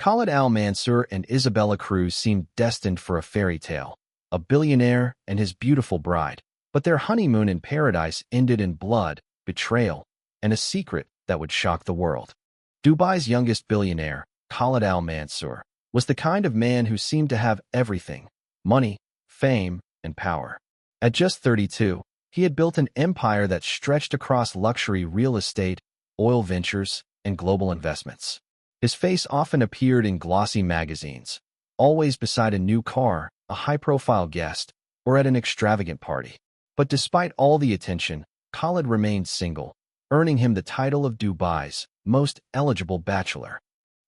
Khalid Al Mansoor and Isabella Cruz seemed destined for a fairy tale, a billionaire and his beautiful bride. But their honeymoon in paradise ended in blood, betrayal, and a secret that would shock the world. Dubai's youngest billionaire, Khalid Al Mansoor, was the kind of man who seemed to have everything: money, fame, and power. At just 32, he had built an empire that stretched across luxury real estate, oil ventures, and global investments. His face often appeared in glossy magazines, always beside a new car, a high-profile guest, or at an extravagant party. But despite all the attention, Khalid remained single, earning him the title of Dubai's most eligible bachelor.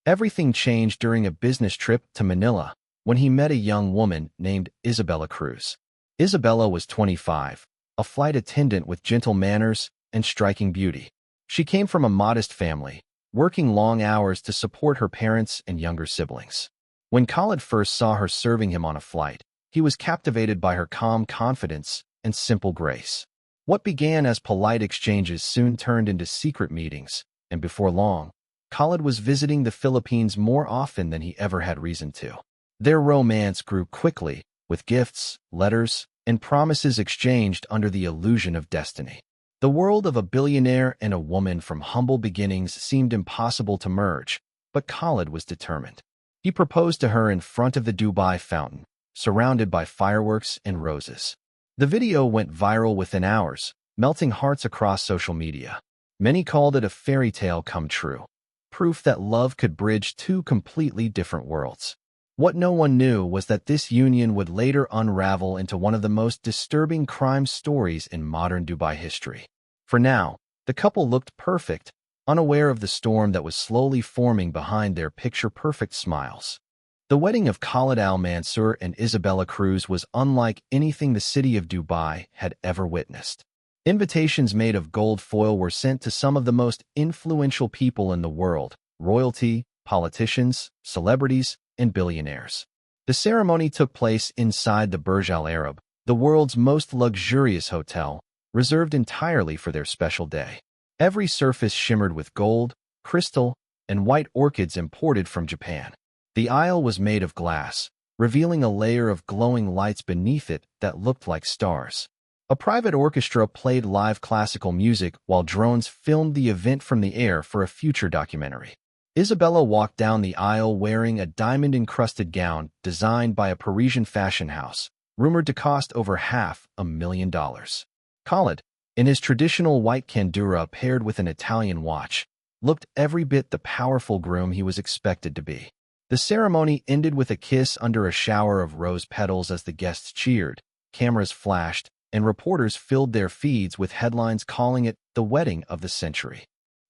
Everything changed during a business trip to Manila, when he met a young woman named Isabella Cruz. Isabella was 25, a flight attendant with gentle manners and striking beauty. She came from a modest family, working long hours to support her parents and younger siblings. When Khalid first saw her serving him on a flight, he was captivated by her calm confidence and simple grace. What began as polite exchanges soon turned into secret meetings, and before long, Khalid was visiting the Philippines more often than he ever had reason to. Their romance grew quickly, with gifts, letters, and promises exchanged under the illusion of destiny. The world of a billionaire and a woman from humble beginnings seemed impossible to merge, but Khalid was determined. He proposed to her in front of the Dubai fountain, surrounded by fireworks and roses. The video went viral within hours, melting hearts across social media. Many called it a fairy tale come true, proof that love could bridge two completely different worlds. What no one knew was that this union would later unravel into one of the most disturbing crime stories in modern Dubai history. For now, the couple looked perfect, unaware of the storm that was slowly forming behind their picture-perfect smiles. The wedding of Khalid Al Mansoor and Isabella Cruz was unlike anything the city of Dubai had ever witnessed. Invitations made of gold foil were sent to some of the most influential people in the world: royalty, politicians, celebrities, and billionaires. The ceremony took place inside the Burj Al Arab, the world's most luxurious hotel, reserved entirely for their special day. Every surface shimmered with gold, crystal, and white orchids imported from Japan. The aisle was made of glass, revealing a layer of glowing lights beneath it that looked like stars. A private orchestra played live classical music while drones filmed the event from the air for a future documentary. Isabella walked down the aisle wearing a diamond-encrusted gown designed by a Parisian fashion house, rumored to cost over $500,000. Khalid, in his traditional white kandura paired with an Italian watch, looked every bit the powerful groom he was expected to be. The ceremony ended with a kiss under a shower of rose petals as the guests cheered, cameras flashed, and reporters filled their feeds with headlines calling it the wedding of the century.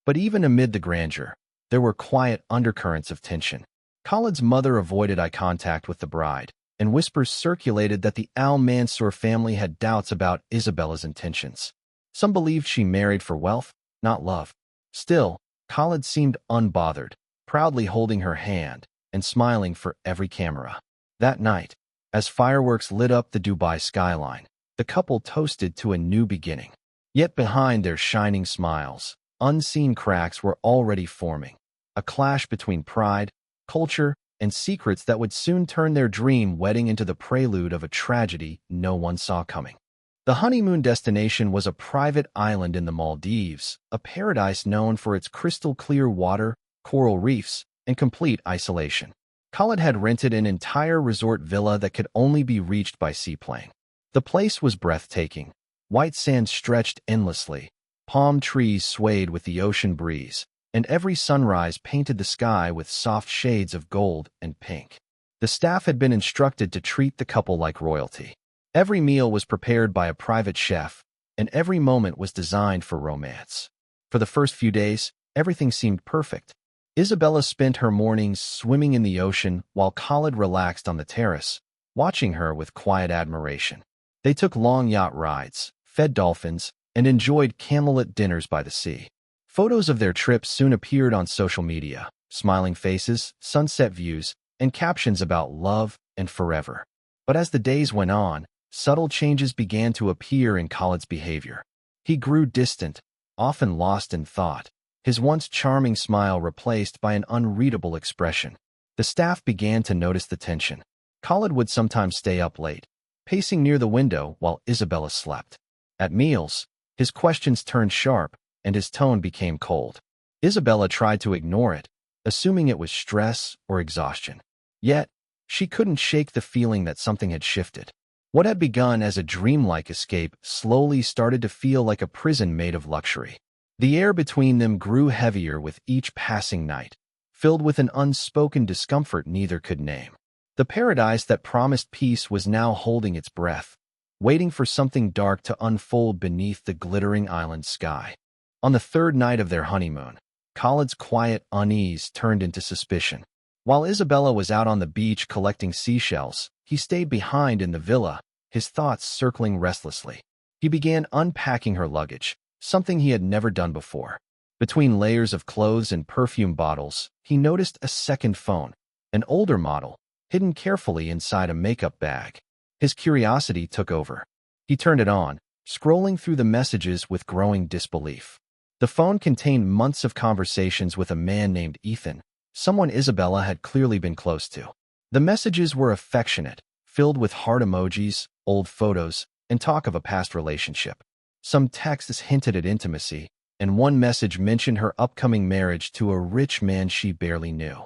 But even amid the grandeur, there were quiet undercurrents of tension. Khalid's mother avoided eye contact with the bride, and whispers circulated that the Al Mansoor family had doubts about Isabella's intentions. Some believed she married for wealth, not love. Still, Khalid seemed unbothered, proudly holding her hand and smiling for every camera. That night, as fireworks lit up the Dubai skyline, the couple toasted to a new beginning. Yet behind their shining smiles, unseen cracks were already forming, a clash between pride, culture, and secrets that would soon turn their dream wedding into the prelude of a tragedy no one saw coming. The honeymoon destination was a private island in the Maldives, a paradise known for its crystal-clear water, coral reefs, and complete isolation. Khalid had rented an entire resort villa that could only be reached by seaplane. The place was breathtaking. White sand stretched endlessly, palm trees swayed with the ocean breeze, and every sunrise painted the sky with soft shades of gold and pink. The staff had been instructed to treat the couple like royalty. Every meal was prepared by a private chef, and every moment was designed for romance. For the first few days, everything seemed perfect. Isabella spent her mornings swimming in the ocean while Khalid relaxed on the terrace, watching her with quiet admiration. They took long yacht rides, fed dolphins, and enjoyed candlelit dinners by the sea. Photos of their trip soon appeared on social media, smiling faces, sunset views, and captions about love and forever. But as the days went on, subtle changes began to appear in Khalid's behavior. He grew distant, often lost in thought, his once charming smile replaced by an unreadable expression. The staff began to notice the tension. Khalid would sometimes stay up late, pacing near the window while Isabella slept. At meals, his questions turned sharp and his tone became cold. Isabella tried to ignore it, assuming it was stress or exhaustion. Yet, she couldn't shake the feeling that something had shifted. What had begun as a dreamlike escape slowly started to feel like a prison made of luxury. The air between them grew heavier with each passing night, filled with an unspoken discomfort neither could name. The paradise that promised peace was now holding its breath, waiting for something dark to unfold beneath the glittering island sky. On the third night of their honeymoon, Khalid's quiet unease turned into suspicion. While Isabella was out on the beach collecting seashells, he stayed behind in the villa, his thoughts circling restlessly. He began unpacking her luggage, something he had never done before. Between layers of clothes and perfume bottles, he noticed a second phone, an older model, hidden carefully inside a makeup bag. His curiosity took over. He turned it on, scrolling through the messages with growing disbelief. The phone contained months of conversations with a man named Ethan, someone Isabella had clearly been close to. The messages were affectionate, filled with heart emojis, old photos, and talk of a past relationship. Some texts hinted at intimacy, and one message mentioned her upcoming marriage to a rich man she barely knew.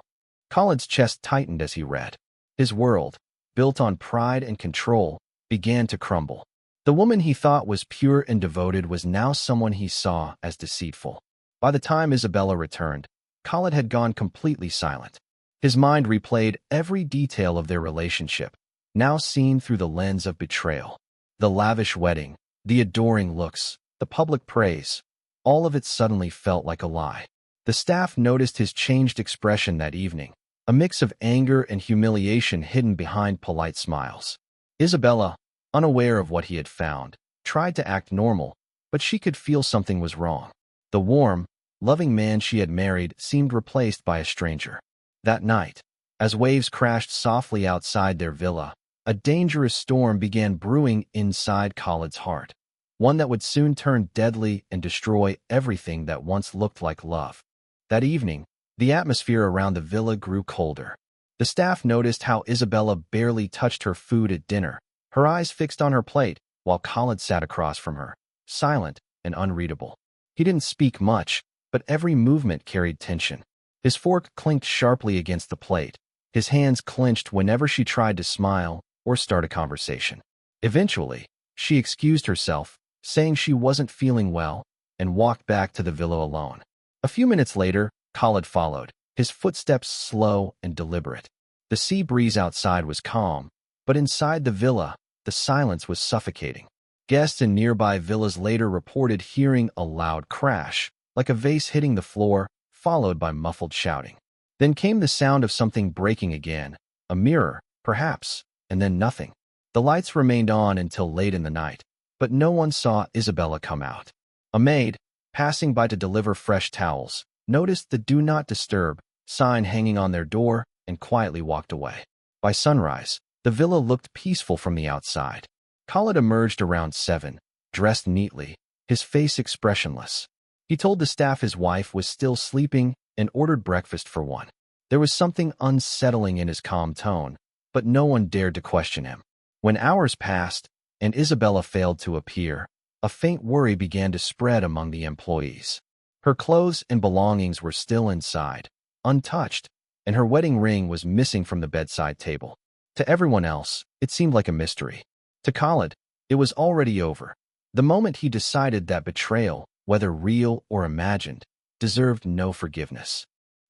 Khalid's chest tightened as he read. His world, built on pride and control, began to crumble. The woman he thought was pure and devoted was now someone he saw as deceitful. By the time Isabella returned, Khalid had gone completely silent. His mind replayed every detail of their relationship, now seen through the lens of betrayal. The lavish wedding, the adoring looks, the public praise, all of it suddenly felt like a lie. The staff noticed his changed expression that evening, a mix of anger and humiliation hidden behind polite smiles. Isabella, unaware of what he had found, tried to act normal, but she could feel something was wrong. The warm, loving man she had married seemed replaced by a stranger. That night, as waves crashed softly outside their villa, a dangerous storm began brewing inside Khalid's heart, one that would soon turn deadly and destroy everything that once looked like love. That evening, the atmosphere around the villa grew colder. The staff noticed how Isabella barely touched her food at dinner, her eyes fixed on her plate, while Khalid sat across from her, silent and unreadable. He didn't speak much, but every movement carried tension. His fork clinked sharply against the plate. His hands clenched whenever she tried to smile or start a conversation. Eventually, she excused herself, saying she wasn't feeling well, and walked back to the villa alone. A few minutes later, Khalid followed, his footsteps slow and deliberate. The sea breeze outside was calm, but inside the villa, the silence was suffocating. Guests in nearby villas later reported hearing a loud crash, like a vase hitting the floor, followed by muffled shouting. Then came the sound of something breaking again, a mirror, perhaps, and then nothing. The lights remained on until late in the night, but no one saw Isabella come out. A maid, passing by to deliver fresh towels, noticed the "Do Not Disturb" sign hanging on their door and quietly walked away. By sunrise, the villa looked peaceful from the outside. Khalid emerged around 7, dressed neatly, his face expressionless. He told the staff his wife was still sleeping and ordered breakfast for one. There was something unsettling in his calm tone, but no one dared to question him. When hours passed and Isabella failed to appear, a faint worry began to spread among the employees. Her clothes and belongings were still inside, untouched, and her wedding ring was missing from the bedside table. To everyone else, it seemed like a mystery. To Khalid, it was already over. The moment he decided that betrayal, whether real or imagined, deserved no forgiveness.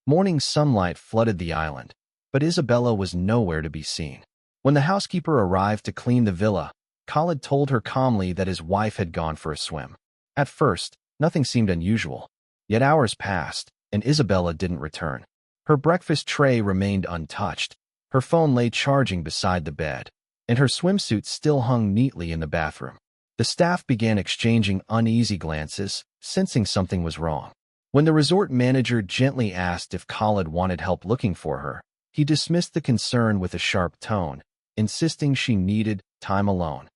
Morning sunlight flooded the island, but Isabella was nowhere to be seen. When the housekeeper arrived to clean the villa, Khalid told her calmly that his wife had gone for a swim. At first, nothing seemed unusual. Yet hours passed, and Isabella didn't return. Her breakfast tray remained untouched, her phone lay charging beside the bed, and her swimsuit still hung neatly in the bathroom. The staff began exchanging uneasy glances, sensing something was wrong. When the resort manager gently asked if Khalid wanted help looking for her, he dismissed the concern with a sharp tone, insisting she needed time alone.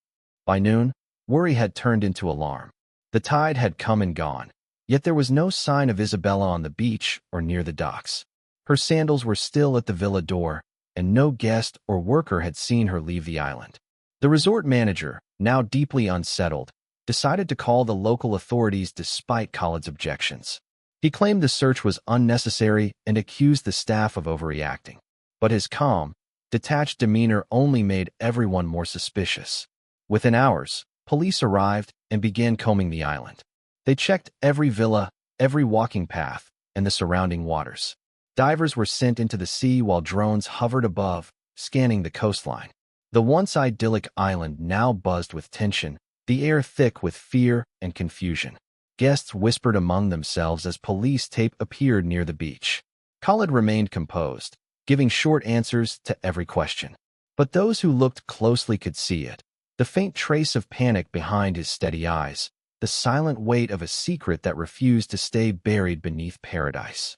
By noon, worry had turned into alarm. The tide had come and gone, yet there was no sign of Isabella on the beach or near the docks. Her sandals were still at the villa door, and no guest or worker had seen her leave the island. The resort manager, now deeply unsettled, decided to call the local authorities despite Khalid's objections. He claimed the search was unnecessary and accused the staff of overreacting. But his calm, detached demeanor only made everyone more suspicious. Within hours, police arrived and began combing the island. They checked every villa, every walking path, and the surrounding waters. Divers were sent into the sea while drones hovered above, scanning the coastline. The once idyllic island now buzzed with tension, the air thick with fear and confusion. Guests whispered among themselves as police tape appeared near the beach. Khalid remained composed, giving short answers to every question. But those who looked closely could see it. The faint trace of panic behind his steady eyes, the silent weight of a secret that refused to stay buried beneath paradise.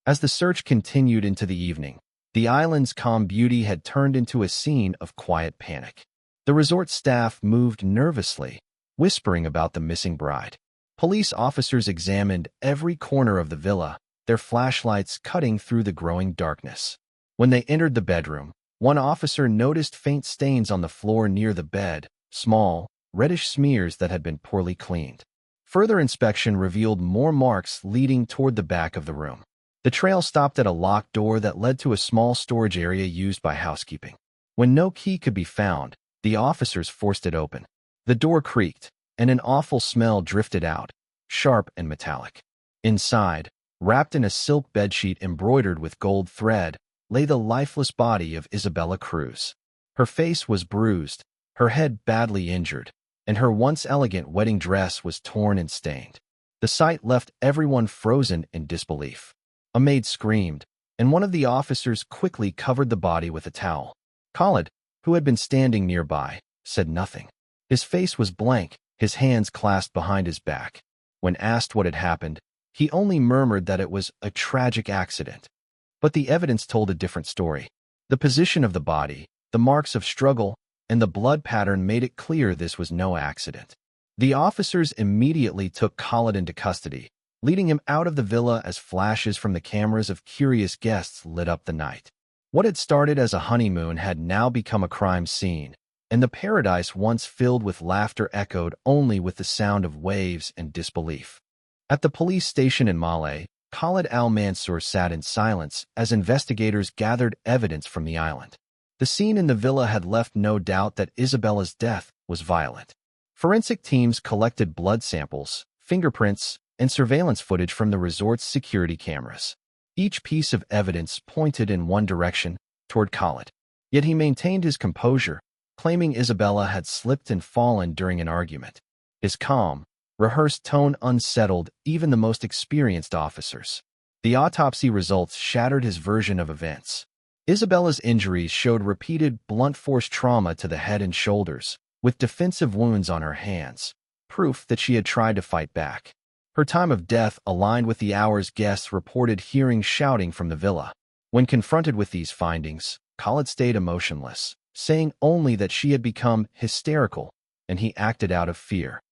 As the search continued into the evening, the island's calm beauty had turned into a scene of quiet panic. The resort staff moved nervously, whispering about the missing bride. Police officers examined every corner of the villa, their flashlights cutting through the growing darkness. When they entered the bedroom, one officer noticed faint stains on the floor near the bed, small, reddish smears that had been poorly cleaned. Further inspection revealed more marks leading toward the back of the room. The trail stopped at a locked door that led to a small storage area used by housekeeping. When no key could be found, the officers forced it open. The door creaked, and an awful smell drifted out, sharp and metallic. Inside, wrapped in a silk bedsheet embroidered with gold thread, lay the lifeless body of Isabella Cruz. Her face was bruised, her head badly injured, and her once elegant wedding dress was torn and stained. The sight left everyone frozen in disbelief. A maid screamed, and one of the officers quickly covered the body with a towel. Khalid, who had been standing nearby, said nothing. His face was blank, his hands clasped behind his back. When asked what had happened, he only murmured that it was a tragic accident. But the evidence told a different story. The position of the body, the marks of struggle, and the blood pattern made it clear this was no accident. The officers immediately took Khalid into custody, leading him out of the villa as flashes from the cameras of curious guests lit up the night. What had started as a honeymoon had now become a crime scene, and the paradise once filled with laughter echoed only with the sound of waves and disbelief. At the police station in Malé, Khalid Al Mansoor sat in silence as investigators gathered evidence from the island. The scene in the villa had left no doubt that Isabella's death was violent. Forensic teams collected blood samples, fingerprints, and surveillance footage from the resort's security cameras. Each piece of evidence pointed in one direction, toward Khalid. Yet he maintained his composure, claiming Isabella had slipped and fallen during an argument. His calm, rehearsed tone unsettled even the most experienced officers. The autopsy results shattered his version of events. Isabella's injuries showed repeated blunt force trauma to the head and shoulders, with defensive wounds on her hands, proof that she had tried to fight back. Her time of death aligned with the hours guests reported hearing shouting from the villa. When confronted with these findings, Khalid stayed emotionless, saying only that she had become hysterical, and he acted out of fear.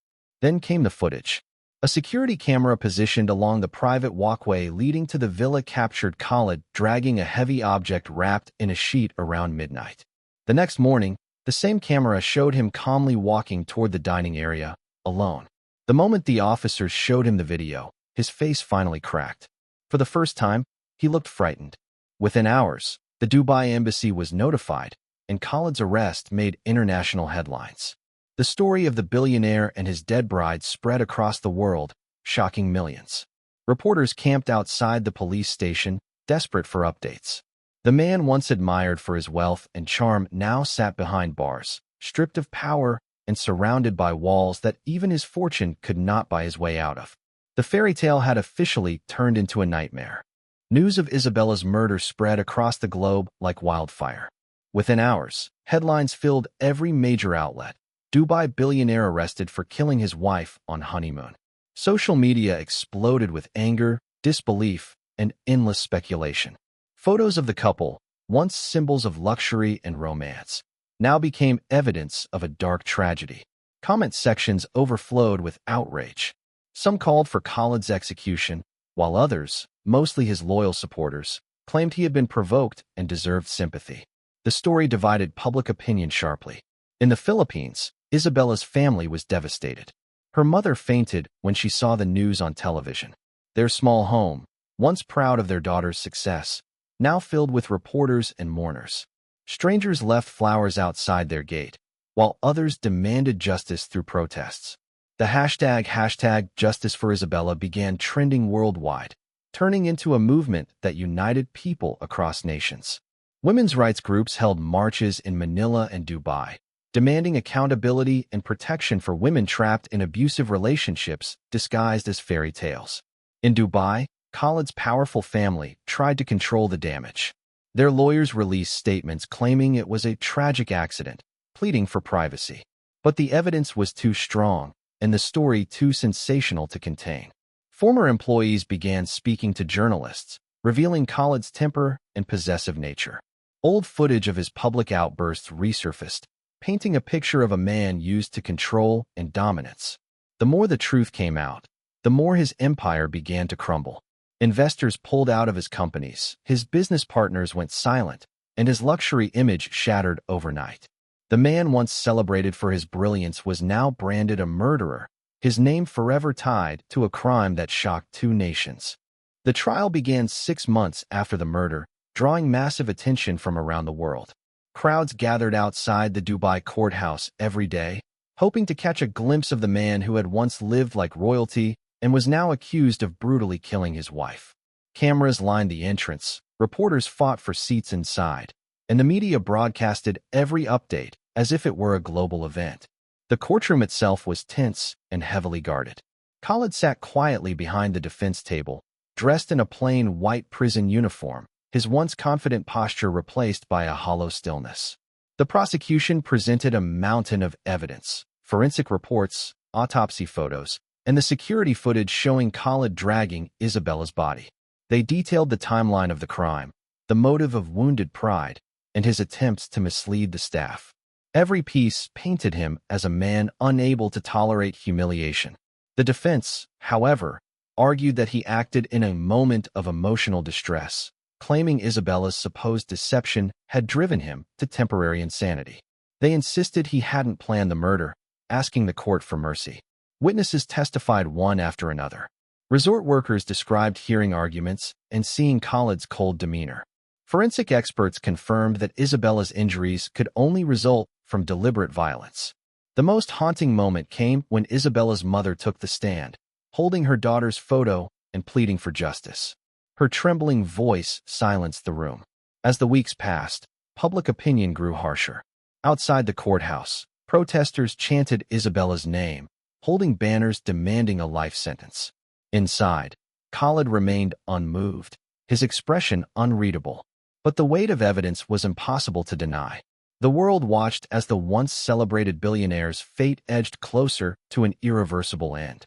Then came the footage. A security camera positioned along the private walkway leading to the villa captured Khalid dragging a heavy object wrapped in a sheet around midnight. The next morning, the same camera showed him calmly walking toward the dining area, alone. The moment the officers showed him the video, his face finally cracked. For the first time, he looked frightened. Within hours, the Dubai embassy was notified, and Khalid's arrest made international headlines. The story of the billionaire and his dead bride spread across the world, shocking millions. Reporters camped outside the police station, desperate for updates. The man once admired for his wealth and charm now sat behind bars, stripped of power and surrounded by walls that even his fortune could not buy his way out of. The fairy tale had officially turned into a nightmare. News of Isabella's murder spread across the globe like wildfire. Within hours, headlines filled every major outlet. Dubai billionaire arrested for killing his wife on honeymoon. Social media exploded with anger, disbelief, and endless speculation. Photos of the couple, once symbols of luxury and romance, now became evidence of a dark tragedy. Comment sections overflowed with outrage. Some called for Khalid's execution, while others, mostly his loyal supporters, claimed he had been provoked and deserved sympathy. The story divided public opinion sharply. In the Philippines, Isabella's family was devastated. Her mother fainted when she saw the news on television. Their small home, once proud of their daughter's success, now filled with reporters and mourners. Strangers left flowers outside their gate, while others demanded justice through protests. The hashtag Justice for Isabella began trending worldwide, turning into a movement that united people across nations. Women's rights groups held marches in Manila and Dubai, demanding accountability and protection for women trapped in abusive relationships disguised as fairy tales. In Dubai, Khalid's powerful family tried to control the damage. Their lawyers released statements claiming it was a tragic accident, pleading for privacy. But the evidence was too strong, and the story too sensational to contain. Former employees began speaking to journalists, revealing Khalid's temper and possessive nature. Old footage of his public outbursts resurfaced, painting a picture of a man used to control and dominance. The more the truth came out, the more his empire began to crumble. Investors pulled out of his companies, his business partners went silent, and his luxury image shattered overnight. The man once celebrated for his brilliance was now branded a murderer, his name forever tied to a crime that shocked two nations. The trial began 6 months after the murder, drawing massive attention from around the world. Crowds gathered outside the Dubai courthouse every day, hoping to catch a glimpse of the man who had once lived like royalty and was now accused of brutally killing his wife. Cameras lined the entrance, reporters fought for seats inside, and the media broadcasted every update as if it were a global event. The courtroom itself was tense and heavily guarded. Khalid sat quietly behind the defense table, dressed in a plain white prison uniform, his once confident posture replaced by a hollow stillness. The prosecution presented a mountain of evidence, forensic reports, autopsy photos, and the security footage showing Khalid dragging Isabella's body. They detailed the timeline of the crime, the motive of wounded pride, and his attempts to mislead the staff. Every piece painted him as a man unable to tolerate humiliation. The defense, however, argued that he acted in a moment of emotional distress, claiming Isabella's supposed deception had driven him to temporary insanity. They insisted he hadn't planned the murder, asking the court for mercy. Witnesses testified one after another. Resort workers described hearing arguments and seeing Khalid's cold demeanor. Forensic experts confirmed that Isabella's injuries could only result from deliberate violence. The most haunting moment came when Isabella's mother took the stand, holding her daughter's photo and pleading for justice. Her trembling voice silenced the room. As the weeks passed, public opinion grew harsher. Outside the courthouse, protesters chanted Isabella's name, holding banners demanding a life sentence. Inside, Khalid remained unmoved, his expression unreadable. But the weight of evidence was impossible to deny. The world watched as the once celebrated billionaire's fate edged closer to an irreversible end.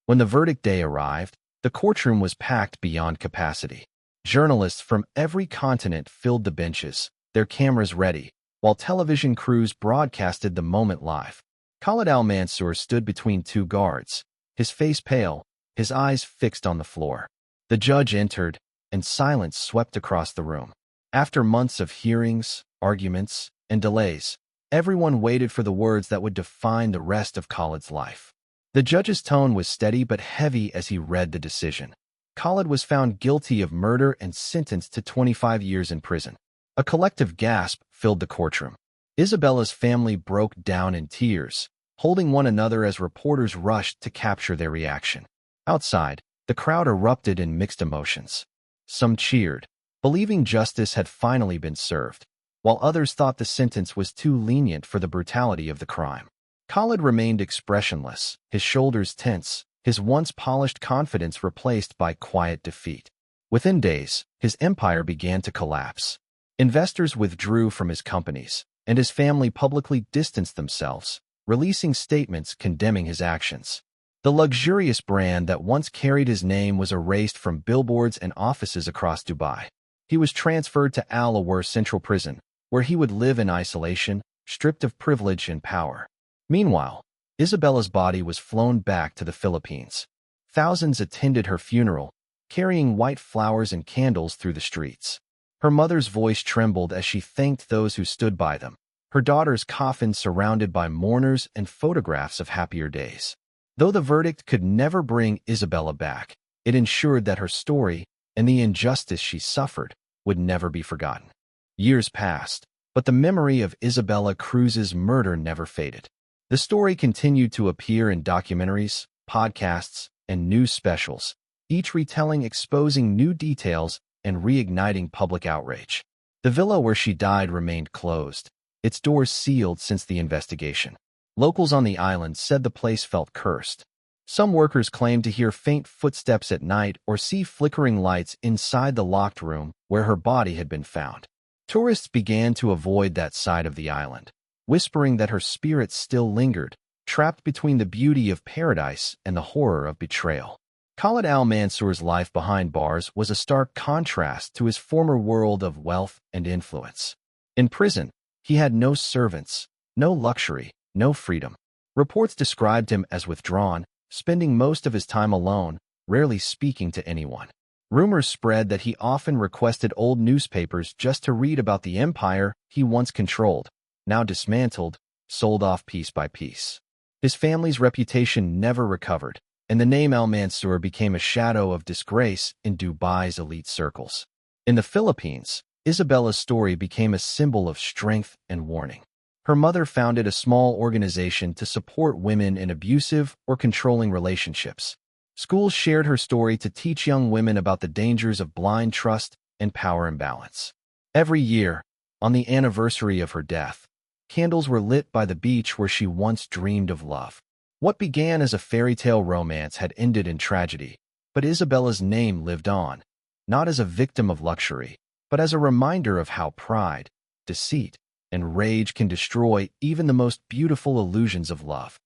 When the verdict day arrived, the courtroom was packed beyond capacity. Journalists from every continent filled the benches, their cameras ready, while television crews broadcasted the moment live. Khalid Al Mansoor stood between two guards, his face pale, his eyes fixed on the floor. The judge entered, and silence swept across the room. After months of hearings, arguments, and delays, everyone waited for the words that would define the rest of Khalid's life. The judge's tone was steady but heavy as he read the decision. Khalid was found guilty of murder and sentenced to 25 years in prison. A collective gasp filled the courtroom. Isabella's family broke down in tears, holding one another as reporters rushed to capture their reaction. Outside, the crowd erupted in mixed emotions. Some cheered, believing justice had finally been served, while others thought the sentence was too lenient for the brutality of the crime. Khalid remained expressionless, his shoulders tense, his once polished confidence replaced by quiet defeat. Within days, his empire began to collapse. Investors withdrew from his companies, and his family publicly distanced themselves, releasing statements condemning his actions. The luxurious brand that once carried his name was erased from billboards and offices across Dubai. He was transferred to Al Awar Central Prison, where he would live in isolation, stripped of privilege and power. Meanwhile, Isabella's body was flown back to the Philippines. Thousands attended her funeral, carrying white flowers and candles through the streets. Her mother's voice trembled as she thanked those who stood by them, her daughter's coffin surrounded by mourners and photographs of happier days. Though the verdict could never bring Isabella back, it ensured that her story and the injustice she suffered would never be forgotten. Years passed, but the memory of Isabella Cruz's murder never faded. The story continued to appear in documentaries, podcasts, and news specials, each retelling exposing new details and reigniting public outrage. The villa where she died remained closed, its doors sealed since the investigation. Locals on the island said the place felt cursed. Some workers claimed to hear faint footsteps at night or see flickering lights inside the locked room where her body had been found. Tourists began to avoid that side of the island, whispering that her spirit still lingered, trapped between the beauty of paradise and the horror of betrayal. Khalid Al Mansoor's life behind bars was a stark contrast to his former world of wealth and influence. In prison, he had no servants, no luxury, no freedom. Reports described him as withdrawn, spending most of his time alone, rarely speaking to anyone. Rumors spread that he often requested old newspapers just to read about the empire he once controlled, now dismantled, sold off piece by piece. His family's reputation never recovered, and the name Al Mansoor became a shadow of disgrace in Dubai's elite circles. In the Philippines, Isabella's story became a symbol of strength and warning. Her mother founded a small organization to support women in abusive or controlling relationships. Schools shared her story to teach young women about the dangers of blind trust and power imbalance. Every year, on the anniversary of her death, candles were lit by the beach where she once dreamed of love. What began as a fairy tale romance had ended in tragedy, but Isabella's name lived on, not as a victim of luxury, but as a reminder of how pride, deceit, and rage can destroy even the most beautiful illusions of love.